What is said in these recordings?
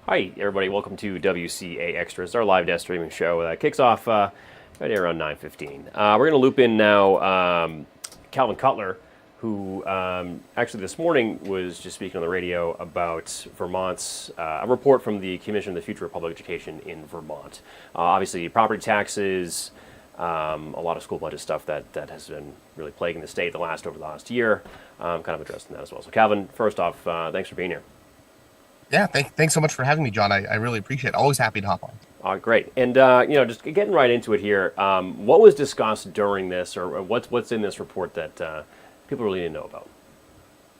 Hi, everybody. Welcome to WCAX. It's our live desk streaming show that kicks off right around 9:15. We're going to loop in now Calvin Cutler, who actually this morning was just speaking on the radio about Vermont's a report from the Commission on the Future of Public Education in Vermont. Obviously, property taxes, a lot of school budget stuff that has been really plaguing the state over the last year. Kind of addressing that as well. So, Calvin, first off, thanks for being here. Yeah, thanks so much for having me, John. I really appreciate it. Always happy to hop on. Great. And just getting right into it here. What was discussed during this, or what's in this report that people really need to know about?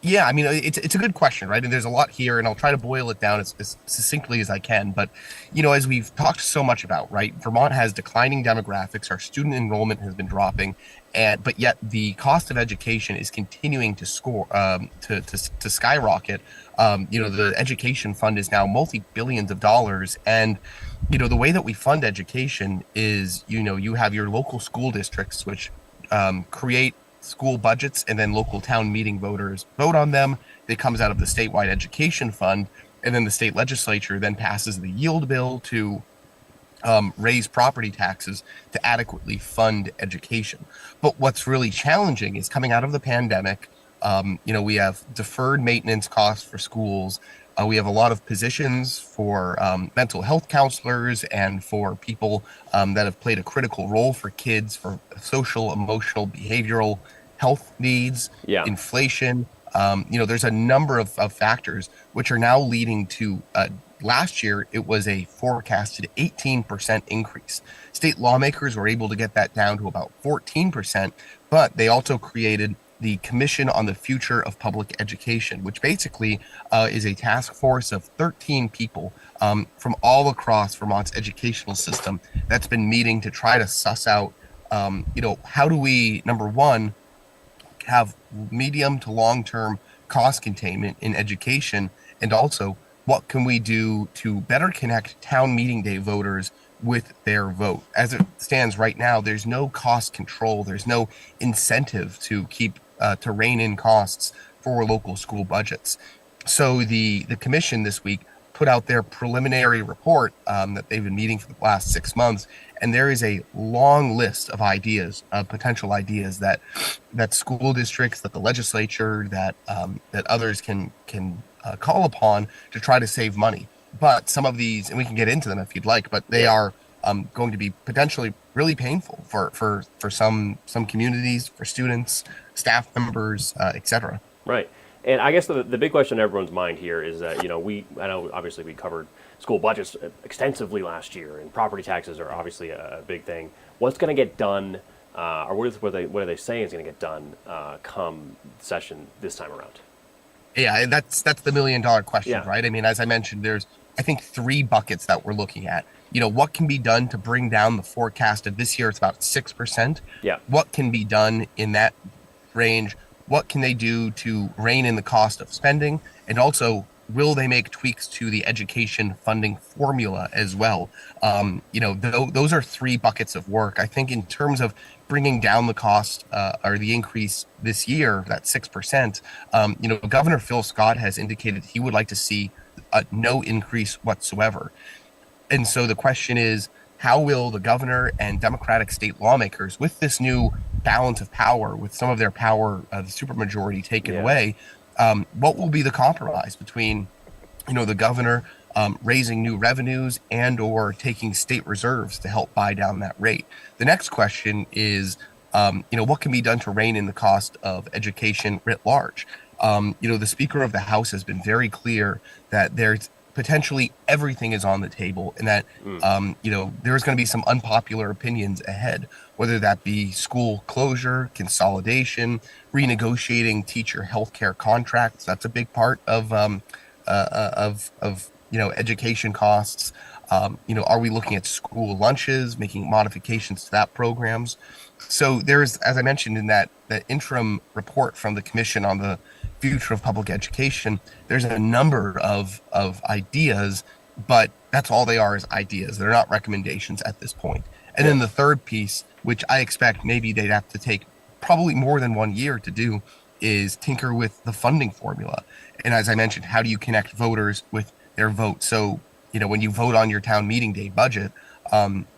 Yeah, I mean, it's a good question, right? And there's a lot here, and I'll try to boil it down as succinctly as I can. But, as we've talked so much about, right, Vermont has declining demographics. Our student enrollment has been dropping, but yet the cost of education is continuing to to skyrocket. The education fund is now multi-billions of dollars, and the way that we fund education is, you have your local school districts, which create school budgets, and then local town meeting voters vote on them. It comes out of the statewide education fund, and then the state legislature then passes the yield bill to raise property taxes to adequately fund education. But what's really challenging is coming out of the pandemic. We have deferred maintenance costs for schools. We have a lot of positions for mental health counselors and for people that have played a critical role for kids for social, emotional, behavioral health needs, Yeah. inflation. There's a number of factors which are now leading to last year, it was a forecasted 18% increase. State lawmakers were able to get that down to about 14%, but they also created the Commission on the Future of Public Education, which basically is a task force of 13 people from all across Vermont's educational system that's been meeting to try to suss out, how do we, number one, have medium to long-term cost containment in education, and also what can we do to better connect town meeting day voters with their vote. As it stands right now, there's no cost control, there's no incentive to keep to rein in costs for local school budgets. So the commission this week put out their preliminary report that they've been meeting for the last 6 months, and there is a long list of ideas, potential ideas that school districts, that the legislature, that others can call upon to try to save money. But some of these, and we can get into them if you'd like, but they are going to be potentially really painful for some communities, for students, staff members, etc. Right. And I guess the big question in everyone's mind here is that, I know obviously we covered school budgets extensively last year, and property taxes are obviously a big thing. What's going to get done, or what are they saying is going to get done come session this time around? Yeah, and that's the $1 million question, Yeah. right? I mean, as I mentioned, there's I think three buckets that we're looking at. What can be done to bring down the forecast of this year? It's about 6%. Yeah. What can be done in that range? What can they do to rein in the cost of spending? And also, will they make tweaks to the education funding formula as well? Those are three buckets of work. I think in terms of bringing down the cost or the increase this year, that 6%, Governor Phil Scott has indicated he would like to see no increase whatsoever. And so the question is, how will the governor and Democratic state lawmakers, with this new balance of power, with some of their power, the supermajority taken away, what will be the compromise between, the governor raising new revenues and or taking state reserves to help buy down that rate? The next question is, what can be done to rein in the cost of education writ large? The Speaker of the House has been very clear that there's potentially everything is on the table, and that there's going to be some unpopular opinions ahead, whether that be school closure, consolidation, renegotiating teacher healthcare contracts. That's a big part of education costs. Are we looking at school lunches, making modifications to that programs? So there's, as I mentioned in that interim report from the Commission on the Future of Public Education, there's a number of ideas, but that's all they are, is ideas. They're not recommendations at this point. And then the third piece, which I expect maybe they'd have to take probably more than 1 year to do, is tinker with the funding formula. And as I mentioned, how do you connect voters with their vote? So when you vote on your town meeting day budget,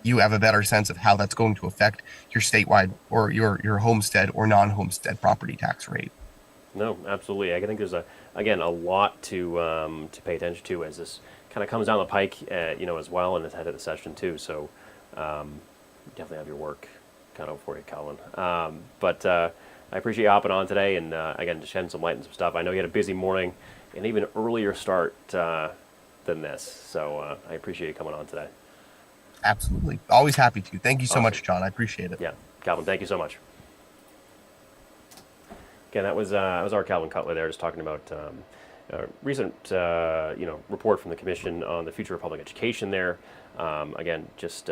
you have a better sense of how that's going to affect your statewide or your homestead or non-homestead property tax rate. No, absolutely. I think there's again a lot to pay attention to as this kind of comes down the pike, as well, and it's ahead of the session too. So definitely have your work cut out for you, Calvin. But I appreciate you hopping on today, and again, just shedding some light on some stuff. I know you had a busy morning, and even earlier start than this. So I appreciate you coming on today. Absolutely. Always happy to. Thank you so Awesome. much, John. I appreciate it. Yeah, Calvin, thank you so much. Again, that was our Calvin Cutler there, just talking about a recent report from the commission on the future of public education. There, again, just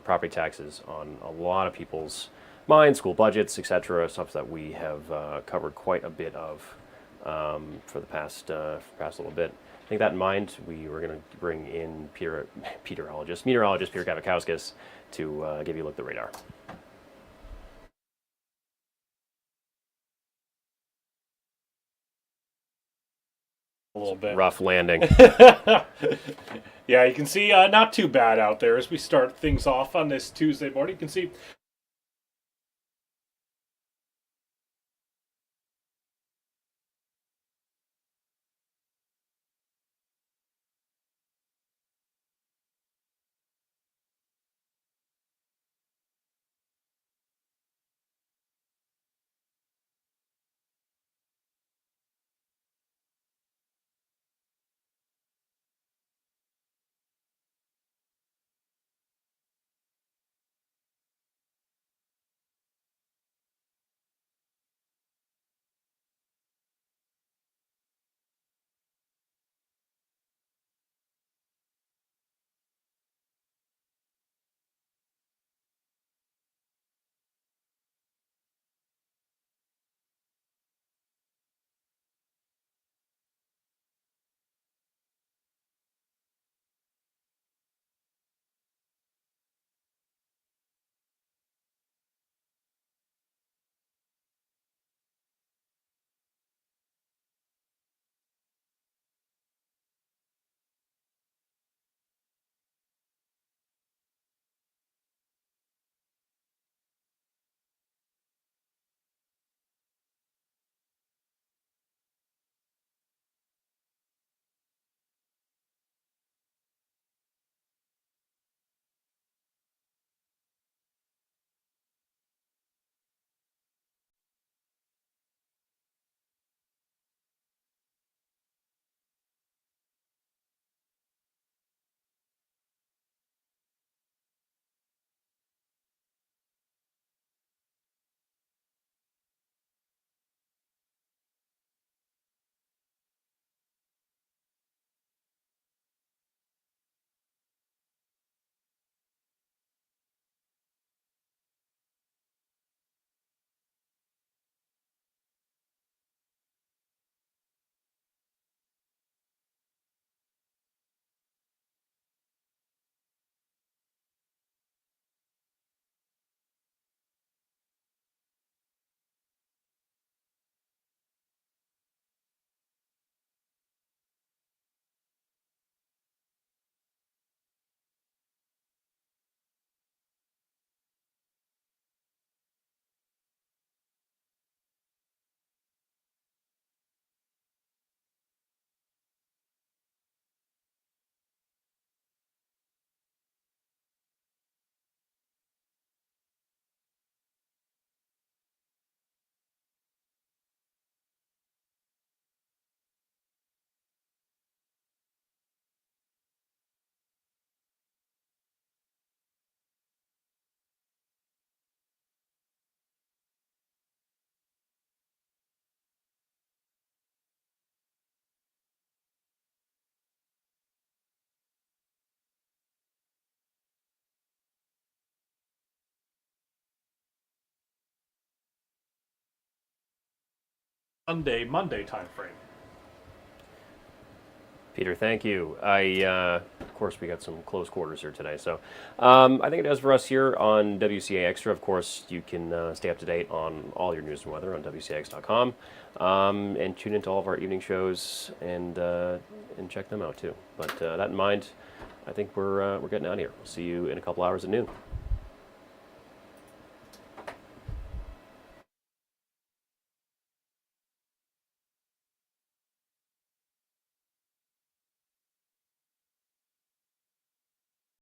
property taxes on a lot of people's minds, school budgets, etc. Stuff that we have covered quite a bit of for the past little bit. I think that in mind, we were going to bring in meteorologist Peter Kavakauskas to give you a look at the radar. A little bit. Rough landing. Yeah, you can see not too bad out there as we start things off on this Tuesday morning. You can see Monday time frame. Peter, thank you. I course, we got some close quarters here today. So I think it does for us here on WCA Extra. Of course, you can stay up to date on all your news and weather on WCAX.com, and tune into all of our evening shows and check them out too. But that in mind, I think we're getting out of here. We'll see you in a couple hours at noon.